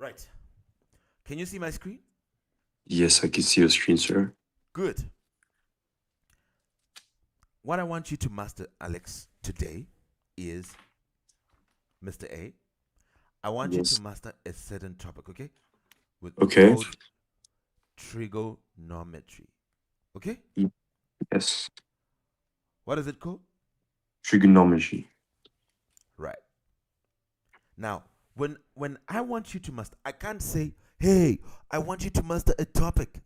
Right. Can you see my screen? Yes, I can see your screen, sir. Good. What I want you to master, Alex, today is Mr. A. I want you to Yes. master a certain topic, okay? With Okay. called trigonometry. Okay? Yes. What is it called? Trigonometry. Right. Now, when I want you to master, I can't say, hey, I want you to master a topic,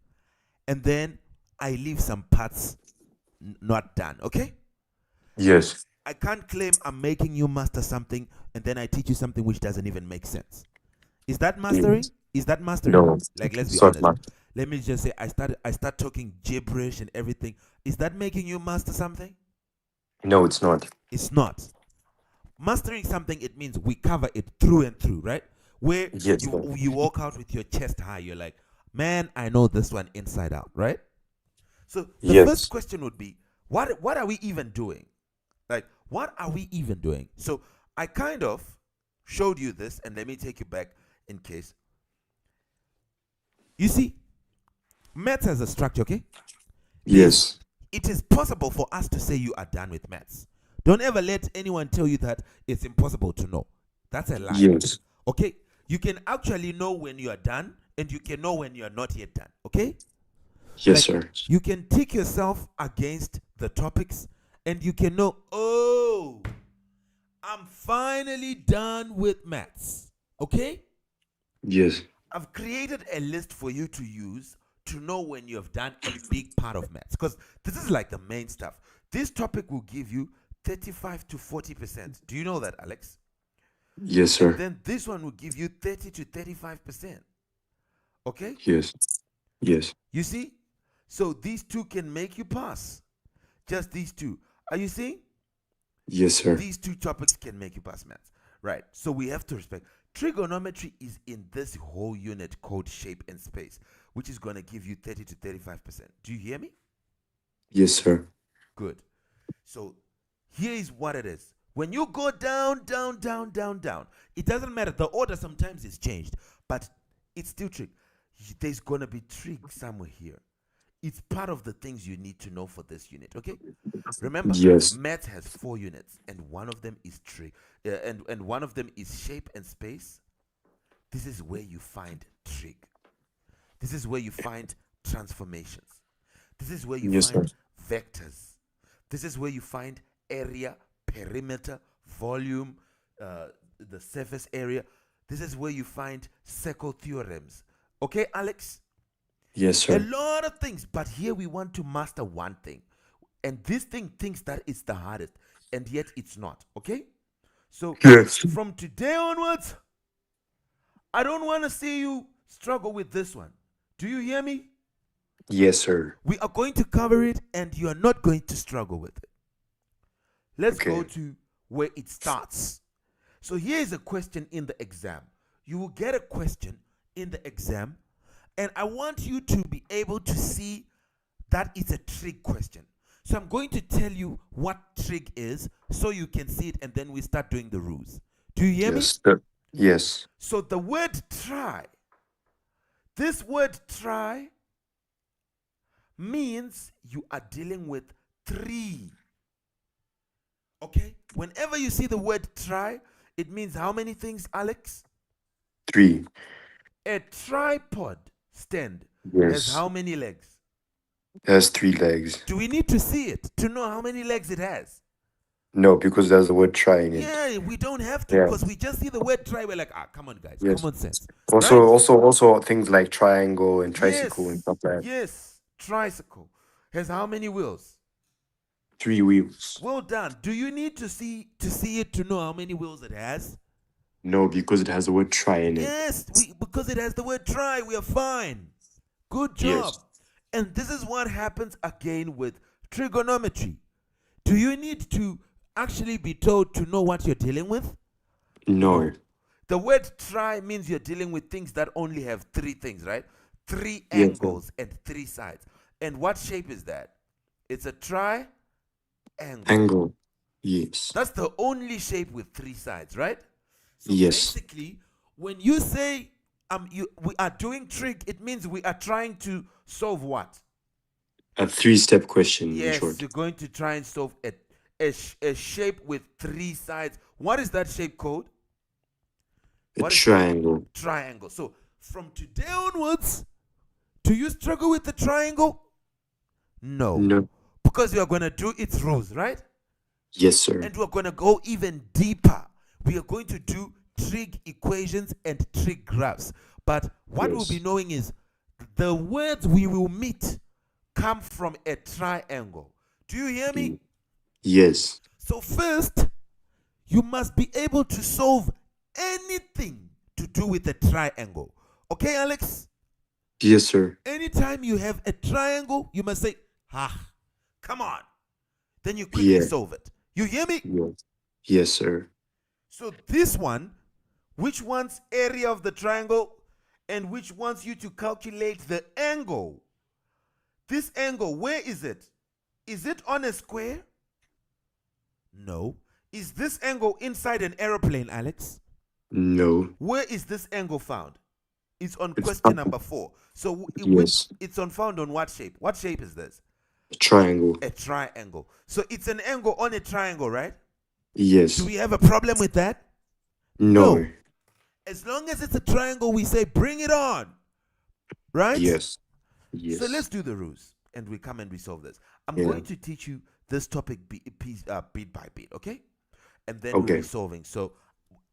and then I leave some parts not done, okay? Yes. I can't claim I'm making you master something and then I teach you something which doesn't even make sense. Is that mastering? Yes. Is that mastering? No. Like, let's be Sorry, honest. man. Let me just say I start talking gibberish and everything. Is that making you master something? No, it's not. It's not. Mastering something, it means we cover it through and through, right? Where Yes, you sir. you walk out with your chest high, you're like, man, I know this one inside out, right? So the first Yes. question would be, what are we even doing? Like, what are we even doing? So I kind of showed you this, and let me take you back in case. You see, maths has a structure, okay? Yes. It is possible for us to say you are done with maths. Don't ever let anyone tell you that it's impossible to know. That's a lie. Yes. Okay? You can actually know when you are done, and you can know when you are not yet done. Okay? Yes, Like, sir. you can tick yourself against the topics, and you can know, oh, I'm finally done with maths. Okay? Yes. I've created a list for you to use to know when you have done a big part of maths. Because this is like the main stuff. This topic will give you 35 to 40%. Do you know that, Alex? Yes, And sir. then this one will give you 30 to 35%. Okay? Yes. Yes. You see? So these two can make you pass. Just these two. Are you seeing? Yes, sir. These two topics can make you pass maths. Right. So we have to respect. Trigonometry is in this whole unit called shape and space, which is going to give you 30 to 35%. Do you hear me? Yes, sir. Good. So here is what it is. When you go down, down, down, down, down, it doesn't matter. The order sometimes is changed, but it's still trig. There's going to be trig somewhere here. It's part of the things you need to know for this unit, okay? Remember, Yes. math has 4 units, and one of them is trig, and one of them is shape and space. This is where you find trig. This is where you find transformations. This is where you Yes, sir. find vectors. This is where you find area, perimeter, volume, the surface area. This is where you find circle theorems. Okay, Alex? Yes, A sir. lot of things, but here we want to master one thing. And this thing thinks that it's the hardest, and yet it's not. Okay? So Yes. from today onwards, I don't want to see you struggle with this one. Do you hear me? Yes, sir. We are going to cover it, and you are not going to struggle with it. Let's go Okay. to where it starts. So here is a question in the exam. You will get a question in the exam, and I want you to be able to see that it's a trig question. So I'm going to tell you what trig is so you can see it, and then we start doing the rules. Do you hear me? Yes, sir. Yes. So the word try, this word try means you are dealing with 3. Okay? Whenever you see the word try, it means how many things, Alex? 3. A tripod stand has Yes. how many legs? It has 3 legs. Do we need to see it to know how many legs it has? No, because there's the word try in it. Yeah, we don't have to, Yeah. because we just see the word try. We're like, come on, guys, Yes. common sense, Also, right? also things like triangle and tricycle and Yes, stuff like that. yes. Tricycle has how many wheels? 3 wheels. Well done. Do you need to see it to know how many wheels it has? No, because it has the word try in it. Yes, because it has the word try, we are fine. Good job. Yes. And this is what happens again with trigonometry. Do you need to actually be told to know what you're dealing with? No. The word try means you're dealing with things that only have 3 things, right? 3 Yes, sir. angles and 3 sides. And what shape is that? It's a triangle. Angle. Yes. That's the only shape with 3 sides, right? So Yes. basically, when you say we are doing trig. It means we are trying to solve what? A 3-step question, in Yes, short. you're going to try and solve a shape with 3 sides. What is that shape called? A What is triangle. triangle? So from today onwards, do you struggle with the triangle? No. No. Because we are going to do its rules, right? Yes, sir. And we're going to go even deeper. We are going to do trig equations and trig graphs. But what we'll be knowing is the words we will meet come from a triangle. Do you hear me? Yes. So first, you must be able to solve anything to do with a triangle. Okay, Alex? Yes, sir. Anytime you have a triangle, you must say, come on. Then you quickly solve it. You hear me? Yes. Yes, sir. So this one, which wants area of the triangle and which wants you to calculate the angle. This angle, where is it? Is it on a square? No. Is this angle inside an aeroplane, Alex? No. Where is this angle found? It's on question number 4. So it's found on what shape? What shape is this? A triangle. A triangle. So it's an angle on a triangle, right? Yes. Do we have a problem with that? No. As long as it's a triangle, we say bring it on. Right? Yes. Yes. So let's do the rules and we come and resolve this. I'm going to teach you this topic bit by bit, okay? And then we'll be solving. So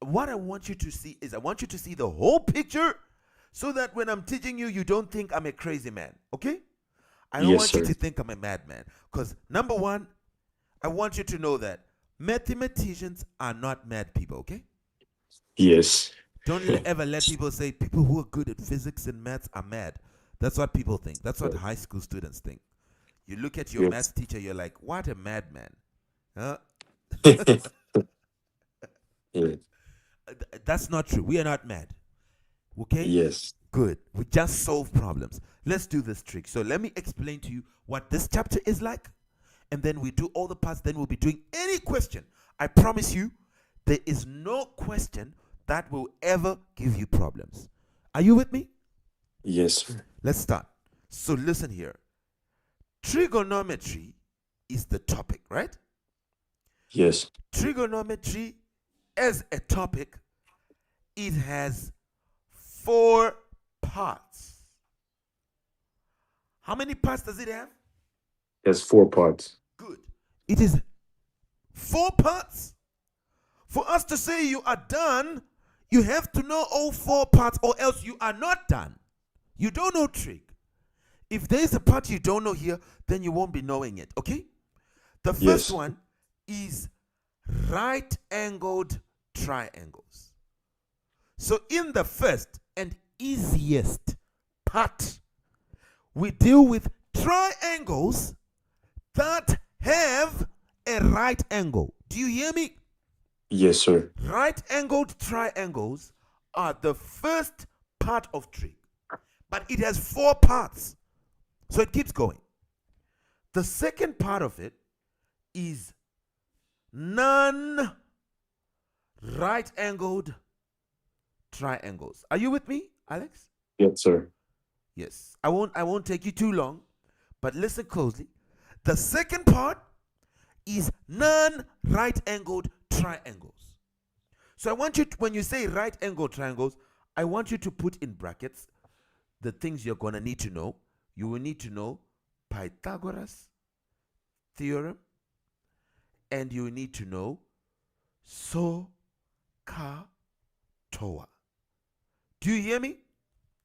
what I want you to see is I want you to see the whole picture so that when I'm teaching you, you don't think I'm a crazy man, okay? I don't want you to think I'm a madman. Because number one, I want you to know that mathematicians are not mad people, okay? Yes. Don't ever let people say people who are good at physics and maths are mad. That's what people think. That's what high school students think. You look at your maths teacher, you're like, what a madman. Huh? That's not true. We are not mad. Okay? Yes. Good. We just solve problems. Let's do this trick. So let me explain to you what this chapter is like. And then we do all the parts. Then we'll be doing any question. I promise you, there is no question that will ever give you problems. Are you with me? Yes, sir. Let's start. So listen here. Trigonometry is the topic, right? Yes. Trigonometry as a topic, it has 4 parts. How many parts does it have? It has 4 parts. Good. It is 4 parts. For us to say you are done, you have to know all 4 parts or else you are not done. You don't know trig. If there is a part you don't know here, then you won't be knowing it, okay? The first one is right-angled triangles. So in the first and easiest part, we deal with triangles that have a right angle. Do you hear me? Yes, sir. Right-angled triangles are the first part of trig, but it has 4 parts. So it keeps going. The second part of it is non-right-angled triangles. Are you with me, Alex? Yes, sir. Yes. I won't take you too long, but listen closely. The second part is non-right-angled triangles. So I want you to, when you say right-angled triangles, I want you to put in brackets the things you're going to need to know. You will need to know Pythagoras theorem, and you will need to know SOHCAHTOA. Do you hear me?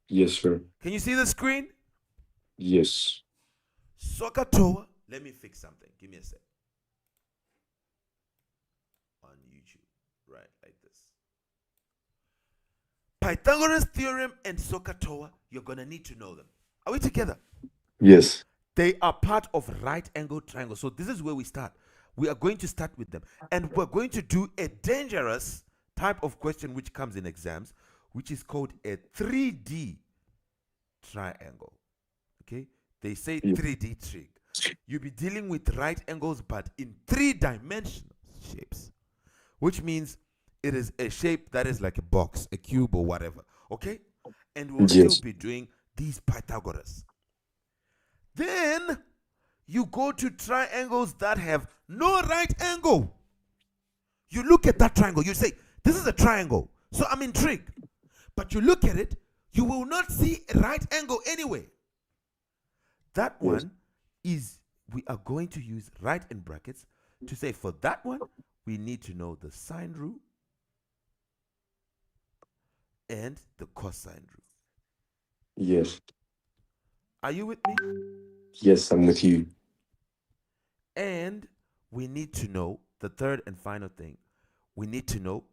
Yes, sir. Can you see the screen? Yes. SOHCAHTOA. Let me fix something. Give me a sec. On YouTube. Right, like this. Pythagoras theorem and SOHCAHTOA, you're going to need to know them. Are we together? Yes. They are part of right-angled triangles. So this is where we start. We are going to start with them. And we're going to do a dangerous type of question which comes in exams, which is called a 3D triangle. Okay? They say 3D trig. You'll be dealing with right angles, but in 3-dimensional shapes, which means it is a shape that is like a box, a cube, or whatever. Okay? and we'll still Yes. be doing these Pythagoras. Then you go to triangles that have no right angle. You look at that triangle, you say, this is a triangle, so I'm in trig. But you look at it, you will not see a right angle anyway. That Yes. one is, we are going to use right in brackets to say for that one, we need to know the sine rule and the cosine rule. Yes. Are you with me? Yes, I'm with you. And we need to know the third and final thing. We need to know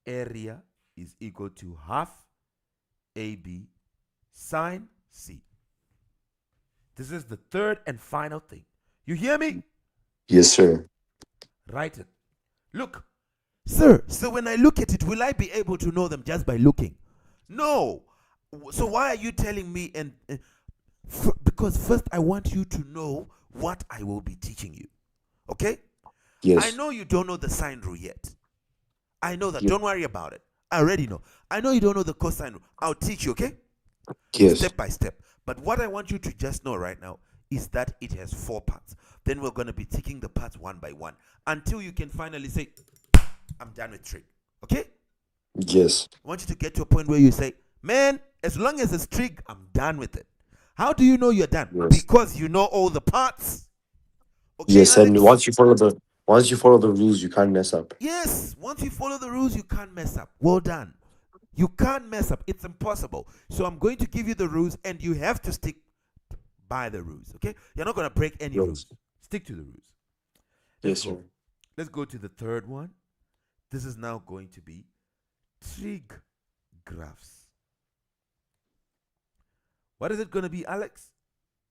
area is equal to half AB sine C. This is the third and final thing. You hear me? Yes, sir. Write it. Look, sir, so when I look at it, will I be able to know them just by looking? No. So why are you telling me? Because first I want you to know what I will be teaching you. Okay? I Yes. know you don't know the sine rule yet. I know that. Ye- Don't worry about it. I already know. I know you don't know the cosine rule. I'll teach you, okay? Yes. Step by step. But what I want you to just know right now is that it has 4 parts. Then we're going to be taking the parts one by one until you can finally say, I'm done with trig. Okay? Yes. I want you to get to a point where you say, man, as long as it's trig, I'm done with it. How do you know you're done? Yes. Because you know all the parts. Okay, Yes, and Alex? once you follow the rules, you can't mess up. Yes, once you follow the rules, you can't mess up. Well done. You can't mess up. It's impossible. So I'm going to give you the rules, and you have to stick by the rules. Okay? You're not going to break any rules. Yes. Stick to the rules. Let's Yes, go. sir. Let's go to the third one. This is now going to be trig graphs. What is it going to be, Alex?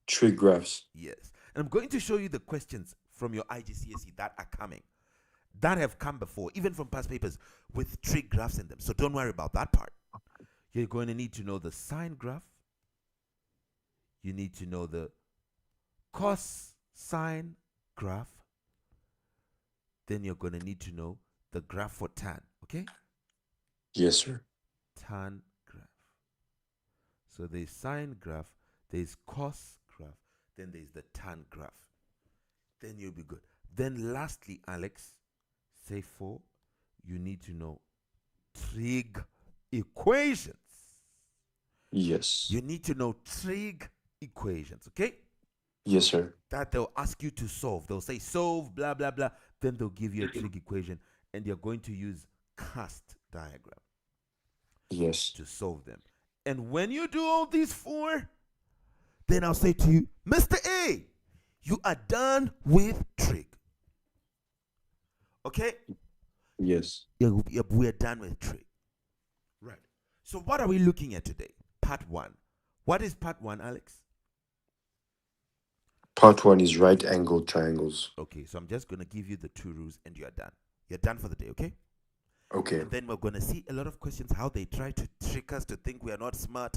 Trig graphs. Yes. And I'm going to show you the questions from your IGCSE that are coming, that have come before, even from past papers, with trig graphs in them. So don't worry about that part. You're going to need to know the sine graph. You need to know the cosine graph. Then you're going to need to know the graph for tan. Okay? Yes, sir. Tan graph. So there's sine graph, there's cos graph, then there's the tan graph. Then you'll be good. Then lastly, Alex, say 4, you need to know trig equations. Yes. You need to know trig equations, okay? Yes, sir. That they'll ask you to solve. They'll say solve, blah, blah, blah. Then they'll give you a trig equation, and you're going to use cast diagram Yes. to solve them. And when you do all these 4, then I'll say to you, Mr. A, you are done with trig. Okay? Yes. We're done with trig. Right. So what are we looking at today? Part 1. What is part 1, Alex? Part 1 is right angled triangles. Okay, so I'm just going to give you the 2 rules and you're done. You're done for the day, okay? Okay. And then we're going to see a lot of questions, how they try to trick us to think we are not smart.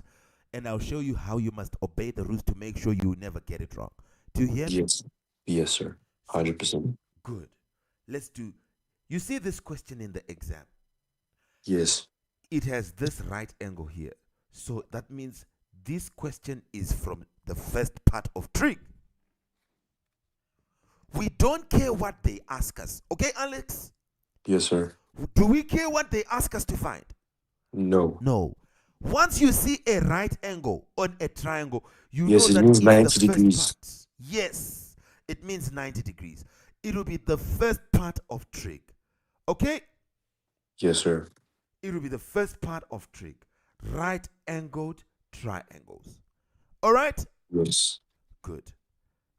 And I'll show you how you must obey the rules to make sure you never get it wrong. Do you hear me? Yes. Yes, sir. So, 100%. good. Let's do. You see this question in the exam. Yes. It has this right angle here. So that means this question is from the first part of trig. We don't care what they ask us. Okay, Alex? Yes, sir. Do we care what they ask us to find? No. No. Once you see a right angle on a triangle, you Yes, know it that means it's 90 the first degrees. part. Yes, it means 90 degrees. It will be the first part of trig. Okay? Yes, sir. It will be the first part of trig. Right angled triangles. All right? Yes. Good.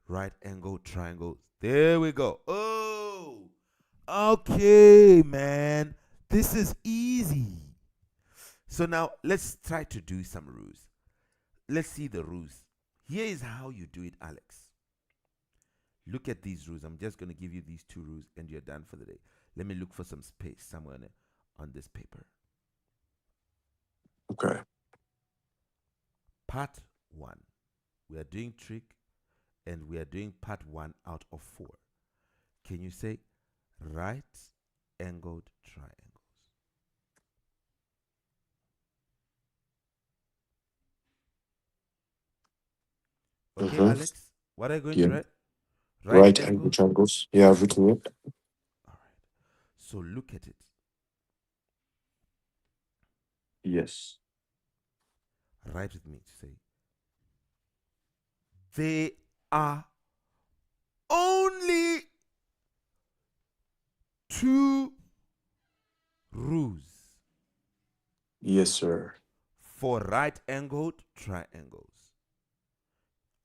Right angled triangles. There we go. Oh, okay, man. This is easy. So now let's try to do some rules. Let's see the rules. Here is how you do it, Alex. Look at these rules. I'm just going to give you these 2 rules and you're done for the day. Let me look for some space somewhere on this paper. Okay. Part 1. We are doing trig and we are doing part 1 out of 4. Can you say right angled triangles? Okay, Mm-hmm. Alex? What are you going Yeah. to write? Right Right angle angle. triangles. Yeah, I've written it. All right. So look at it. Yes. Write with me. Say, there are only two rules Yes, sir. for right angled triangles.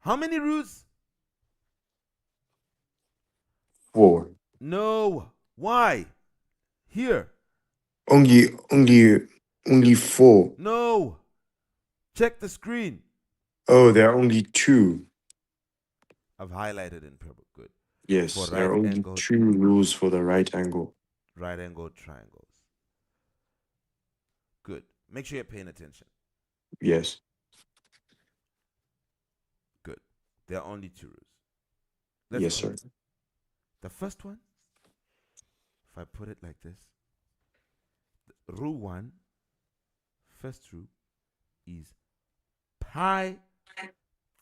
How many rules? 4. No. Why? Here. Only 4. No. Check the screen. Oh, there are only 2. I've highlighted in purple. Good. For Yes, there right are only angled 2 rules for the right angle. triangles. Good. Make sure you're paying attention. Yes. Good. There are only 2 rules. Let's Yes, go. sir. The first one, if I put it like this, rule 1, first rule is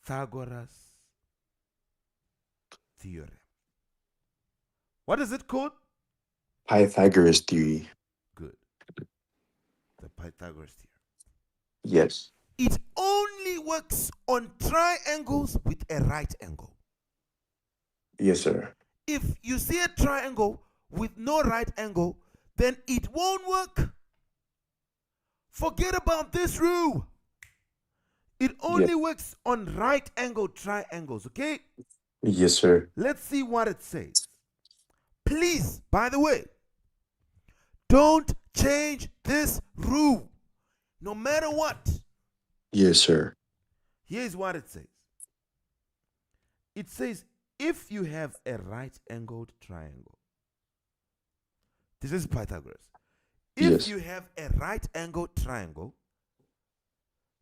Pythagoras theorem. What is it called? Pythagoras theory. Good. The Pythagoras theorem. Yes. It only works on triangles with a right angle. Yes, sir. If you see a triangle with no right angle, then it won't work. Forget about this rule. It Yes. only works on right angle triangles, okay? Yes, sir. Let's see what it says. Please, by the way, don't change this rule, no matter what. Yes, sir. Here's what it says. It says, if you have a right angled triangle, this is Pythagoras. If Yes. you have a right angled triangle,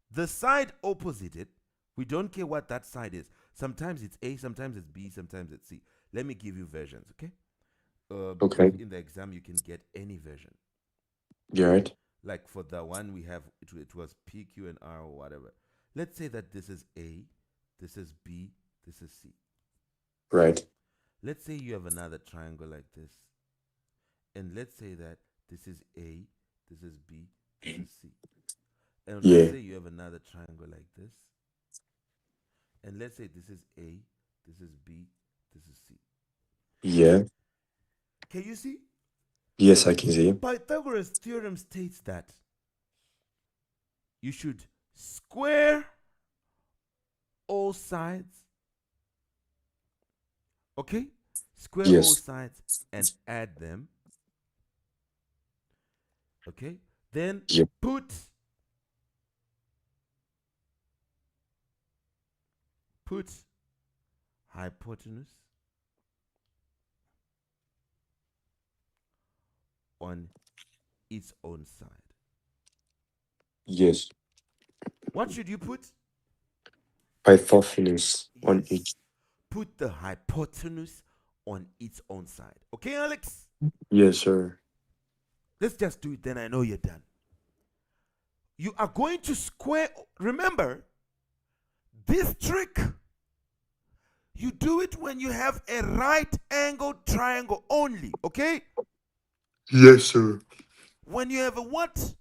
the side opposite it, we don't care what that side is. Sometimes it's A, sometimes it's B, sometimes it's C. Let me give you versions, okay? Because Okay. in the exam you can get any version. You right? Like for the one we have, it was P, Q, and R or whatever. Let's say that this is A, this is B, this is C. Right. Let's say you have another triangle like this. And let's say that this is A, this is B, this is C. And Yeah. let's say you have another triangle like this. And let's say this is A, this is B, this is C. Yeah. Can you see? Yes, I can see. Pythagoras' theorem states that you should square all sides. Okay? Square all Yes. sides and add them. Okay? Then Yep. put hypotenuse on its own side. Yes. What should you put? Pythagoras on Yes. each. Put the hypotenuse on its own side. Okay, Alex? Yes, sir. Let's just do it, then I know you're done. You are going to square. Remember, this trick, you do it when you have a right angled triangle only, okay? Yes, sir. When you have a what?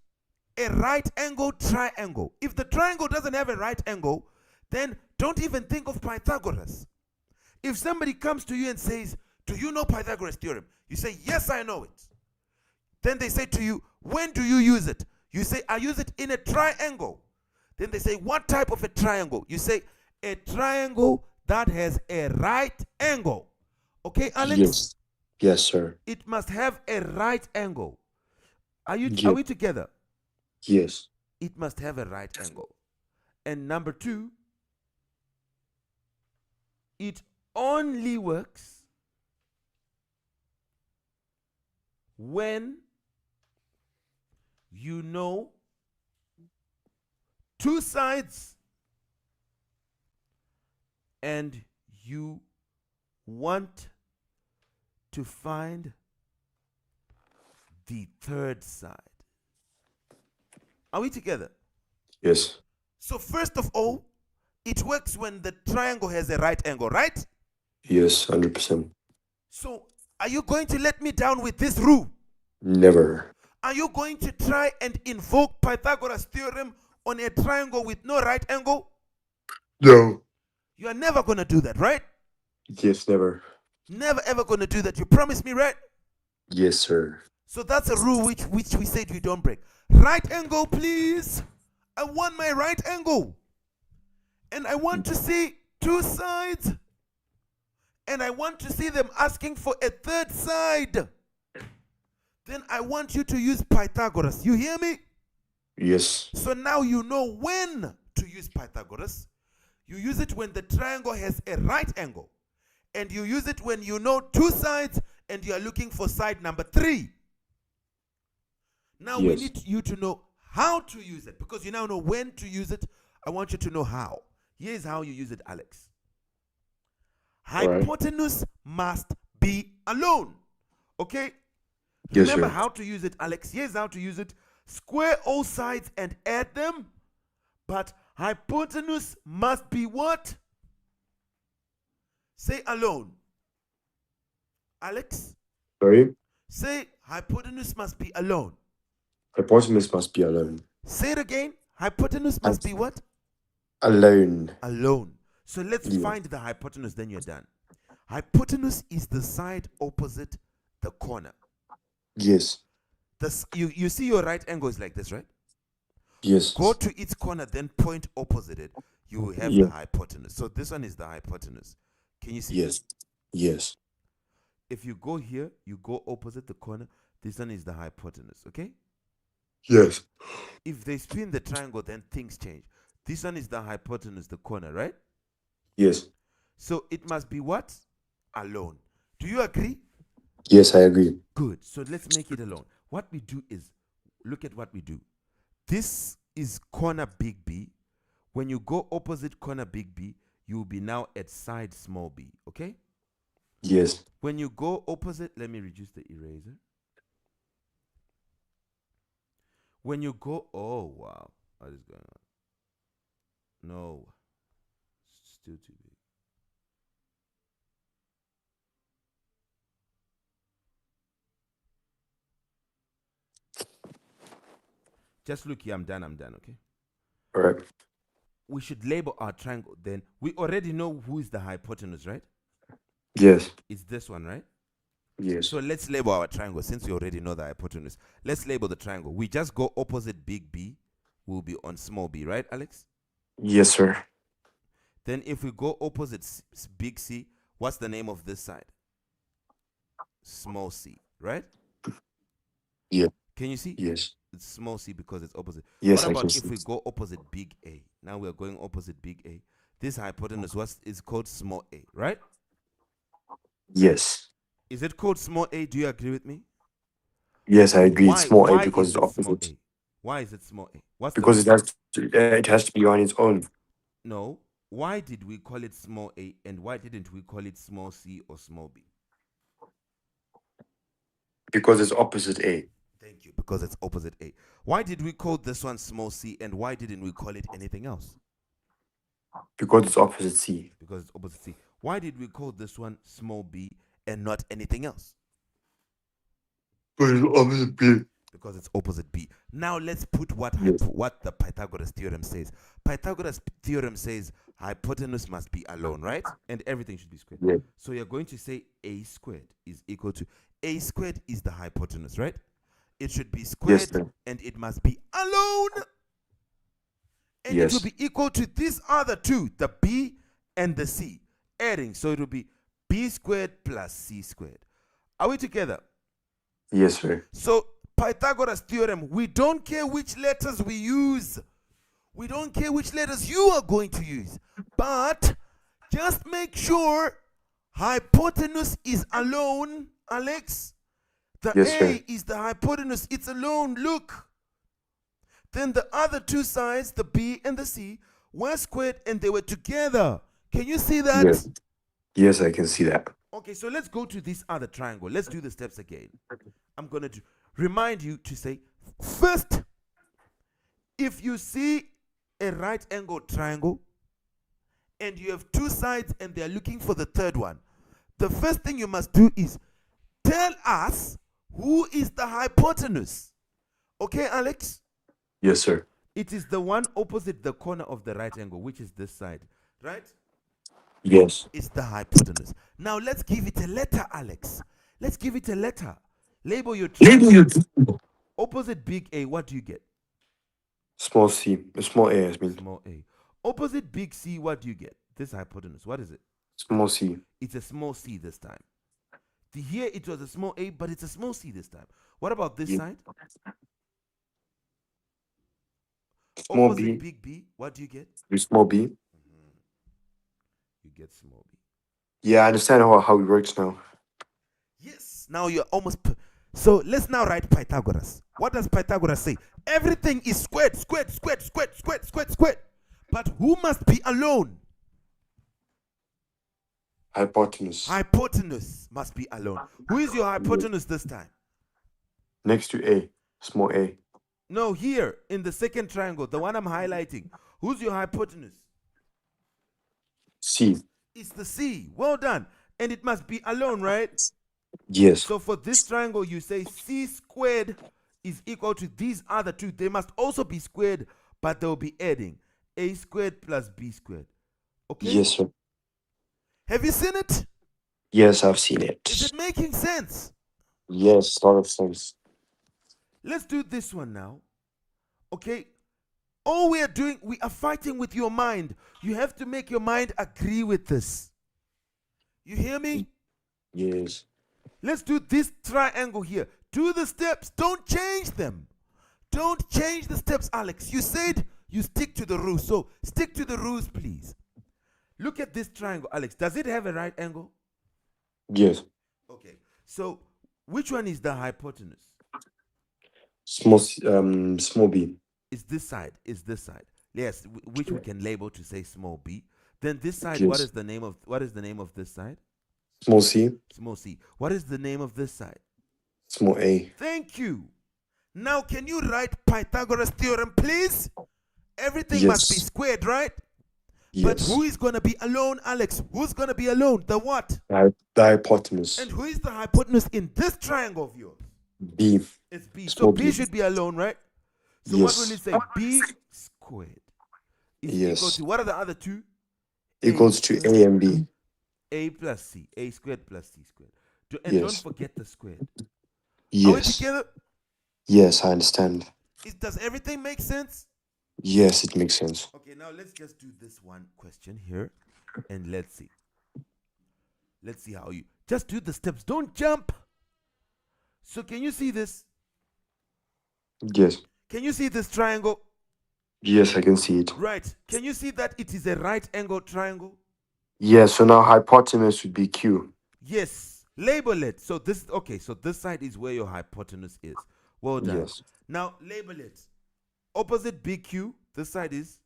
A right angled triangle. If the triangle doesn't have a right angle, then don't even think of Pythagoras. If somebody comes to you and says, do you know Pythagoras theorem? You say, yes, I know it. Then they say to you, when do you use it? You say, I use it in a triangle. Then they say, what type of a triangle? You say, a triangle that has a right angle. Okay, Alex? Yes. Yes, sir. It must have a right angle. Are Yeah. we together? Yes. It must have a right angle. And number 2, it only works when you know 2 sides and you want to find the third side. Are we together? Yes. So first of all, It works when the triangle has a right angle, right? Yes, 100%. So, are you going to let me down with this rule? Never. Are you going to try and invoke Pythagoras theorem on a triangle with no right angle? No. You are never going to do that, right? Yes, never. Never ever going to do that. You promise me, right? Yes, sir. So that's a rule which we said we don't break. Right angle, please. I want my right angle. And I want to see two sides. And I want to see them asking for a third side. Then I want you to use Pythagoras. You hear me? Yes. So now you know when to use Pythagoras. You use it when the triangle has a right angle. And you use it when you know two sides and you are looking for side number 3. Now we need you to know how to use it. Because you now know when to use it, I want you to know how. Here's how you use it, Alex. Hypotenuse must be alone. Okay? Yes, Remember sir. how to use it, Alex. Here's how to use it. Square all sides and add them. But hypotenuse must be what? Say alone. Alex? Sorry? Say hypotenuse must be alone. Hypotenuse must be alone. Say it again. Hypotenuse must be what? Alone. Alone. So let's find the hypotenuse, then you're done. Hypotenuse is the side opposite the corner. Yes. You see your right angle is like this, right? Yes. Go to its corner, then point opposite it. You will have the hypotenuse. So this one is the hypotenuse. Can you see? Yes. Yes. If you go here, you go opposite the corner. This one is the hypotenuse, okay? Yes. If they spin the triangle, then things change. This one is the hypotenuse, the corner, right? Yes. So it must be what? Alone. Do you agree? Yes, I agree. Good. So let's make it alone. What we do is, look at what we do. This is corner big B. When you go opposite corner big B, you will be now at side small b, okay? Yes. When you go opposite, let me reduce the eraser. When you go, oh wow, what is going on? No, still too big. Just look here, I'm done, okay? All right. We should label our triangle then. We already know who is the hypotenuse, right? Yes. It's this one, right? Yes. So let's label our triangle since we already know the hypotenuse. Let's label the triangle. We just go opposite big B, we'll be on small b, right, Alex? Yes, sir. Then if we go opposite big C, what's the name of this side? Small c, right? Yeah. Can you see? Yes. It's small c because it's opposite. Yes, what I about can if see. we go opposite big A? Now we're going opposite big A. This hypotenuse is called small a, right? Yes. Is it called small a? Do you agree with me? Yes, I agree. It's small a why because is it's it small opposite. a? Why is it small a? What's Because it has to be on its own. No. Why did we call it small a and why didn't we call it small c or small b? Because it's opposite A. Thank you. Because it's opposite a. Why did we call this one small c and why didn't we call it anything else? Because it's opposite C. Because it's opposite c. Why did we call this one small b and not anything else? Because it's opposite B. Because it's opposite b. Now let's put what the Pythagoras theorem says. Pythagoras theorem says hypotenuse must be alone, right? And everything should be squared. Yeah. So you're going to say a squared is equal to a squared is the hypotenuse, right? It should be squared and it must be alone. And it will be equal to these other two, the b and the c, adding. So it will be b squared plus c squared. Are we together? Yes, sir. So Pythagoras theorem, we don't care which letters we use. We don't care which letters you are going to use. But just make sure hypotenuse is alone, Alex. The A is the hypotenuse. It's alone. Look. Then the other two sides, the B and the C, were squared and they were together. Can you see that? Yes. Yes, I can see that. Okay, so let's go to this other triangle. Let's do the steps again. I'm going to remind you to say, first, if you see a right angle triangle, and you have two sides and they're looking for the third one, the first thing you must do is tell us who is the hypotenuse. Okay, Alex? Yes, sir. It is the one opposite the corner of the right angle, which is this side, right? Yes. It's the hypotenuse. Now let's give it a letter, Alex. Let's give it a letter. Label your triangle. Opposite big A, what do you get? Small c. Small a, I mean. Small a. Opposite big C, what do you get? This hypotenuse, what is it? Small c. It's a small c this time. Here it was a small a, but it's a small c this time. What about this side? Small Opposite b. big B, what do you get? Small b. You get small b. Yeah, I understand how it works now. Yes, now you're almost. So let's now write Pythagoras. What does Pythagoras say? Everything is squared, squared, squared, squared, squared, squared, squared. But who must be alone? Hypotenuse. Hypotenuse must be alone. Who is your hypotenuse this time? Next to a. Small a. No, here in the second triangle, the one I'm highlighting. Who's your hypotenuse? C. It's the C. Well done. And it must be alone, right? Yes. So for this triangle, you say C squared is equal to these other two. They must also be squared, but they'll be adding A squared plus B squared. Okay? Yes, sir. Have you seen it? Yes, I've seen it. Is it making sense? Yes, a lot of sense. Let's do this one now. Okay? All we are doing, we are fighting with your mind. You have to make your mind agree with this. You hear me? Yes. Let's do this triangle here. Do the steps. Don't change them. Don't change the steps, Alex. You said you stick to the rules. So stick to the rules, please. Look at this triangle, Alex. Does it have a right angle? Yes. Okay. So which one is the hypotenuse? Small small b. Is this side? Is this side? Yes, which we can label to say small b. Then this side, Yes. what is the name of this side? Small c. Small c. What is the name of this side? Small a. Thank you. Now can you write Pythagoras theorem, please? Everything must be Yes. squared, right? But Yes. who is going to be alone, Alex? Who's going to be alone? The what? The hypotenuse. And who is the hypotenuse in this triangle of yours? B. It's B. So Small B b. should be alone, right? So Yes. what will it say? B squared is equal Yes. to, what are the other two? Equals to a and b. A plus C. A squared plus C squared. And Yes. don't forget the squared. Are we Yes. together? Yes, I understand. Does everything make sense? Yes, it makes sense. Okay, now let's just do this one question here and let's see. Let's see how you just do the steps. Don't jump. So can you see this? Yes. Can you see this triangle? Yes, I can see it. Right. Can you see that it is a right angle triangle? Yes, so now hypotenuse would be q. Yes. Label it. So this, okay, so this side is where your hypotenuse is. Well done. Yes. Now label it. Opposite big Q, this side is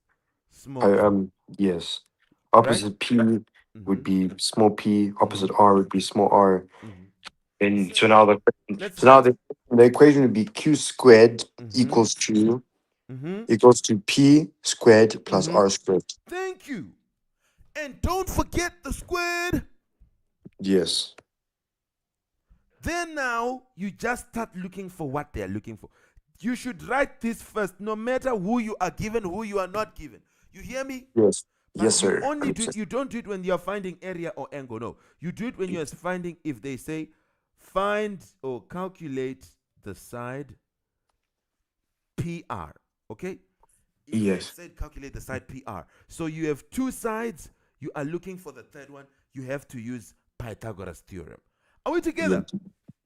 small q. Yes. Opposite p would be small p. Opposite r would be small r. And so now the equation would be q squared equals to p squared plus r squared. Thank you. And don't forget the squared. Yes. Then now you just start looking for what they're looking for. You should write this first, no matter who you are given, who you are not given. You hear me? Yes. But Yes, sir. You don't do it when you're finding area or angle. No. You do it when you're finding, if they say find or calculate the side PR. Okay? If Yes. they said calculate the side PR. So you have two sides. You are looking for the third one. You have to use Pythagoras theorem. Are we together?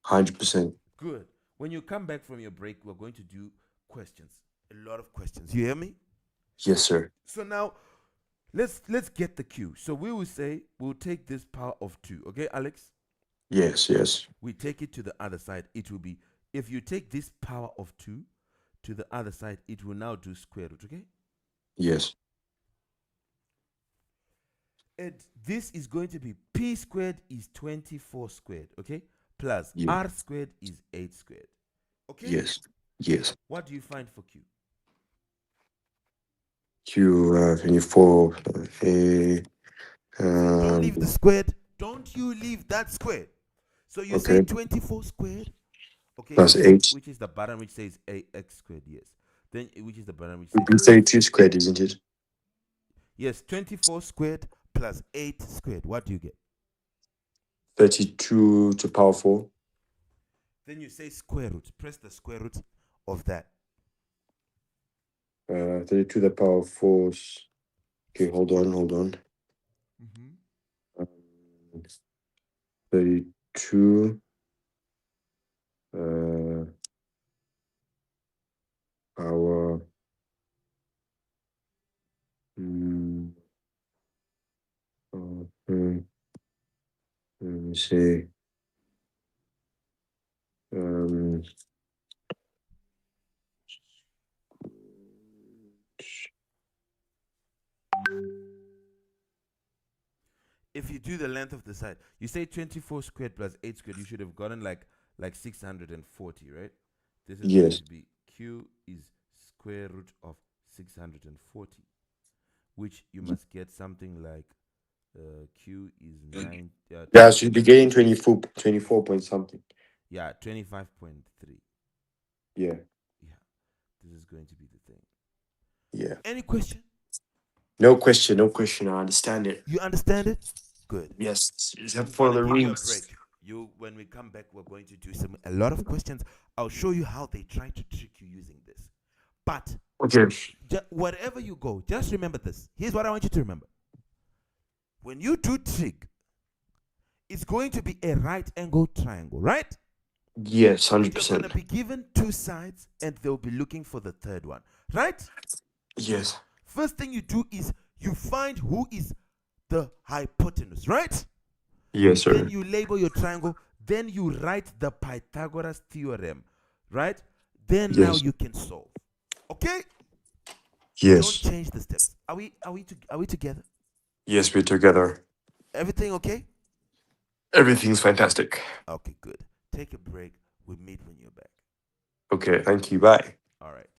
100%. Good. When you come back from your break, we're going to do questions. A lot of questions. You hear me? Yes, sir. So now let's get the Q. So we will say we'll take this power of 2. Okay, Alex? Yes, yes. We take it to the other side. It will be, if you take this power of 2 to the other side, it will now do square root. Okay? Yes. And this is going to be P squared is 24 squared. Okay? Plus Yes. R squared is 8 squared. Okay? Yes. Yes. What do you find for Q? Q 24. See, don't leave the squared. Don't you leave that squared. So you say Okay. 24 squared. Okay, Plus 8. which is the bottom which says x squared, yes. Then which is the bottom which Would says be 32 squared, isn't it? yes, 24 squared plus 8 squared. What do you get? 32 to power 4. Then you say square root. Press the square root of that. 32 to the power 4. Okay, hold on. 32 power let me see. If you do the length of the side, you say 24 squared plus 8 squared, you should have gotten like 640, right? This is going Yes. to be q is square root of 640, which you must get something like q is 9. Yeah, so you'd be getting 24 point something. Yeah, 25.3. Yeah. Yeah, this is going to be the thing. Yeah. Any question? No question. I understand it. You understand it? Good. Yes. I'm For gonna the give you a rings. break. When we come back, we're going to do a lot of questions. I'll show you how they try to trick you using this. But Okay. wherever you go, just remember this. Here's what I want you to remember. When you do trig, it's going to be a right angle triangle, right? Yes, You're going 100%. to be given two sides, and they'll be looking for the third one, right? Yes. First thing you do is you find who is the hypotenuse, right? Yes, sir. Then you label your triangle. Then you write the Pythagoras theorem, right? Then now Yes. you can solve. Okay? Don't Yes. change the steps. Are we together? Yes, we're together. Everything okay? Everything's fantastic. Okay, good. Take a break. We meet when you're back. Okay, thank you. Bye. All right.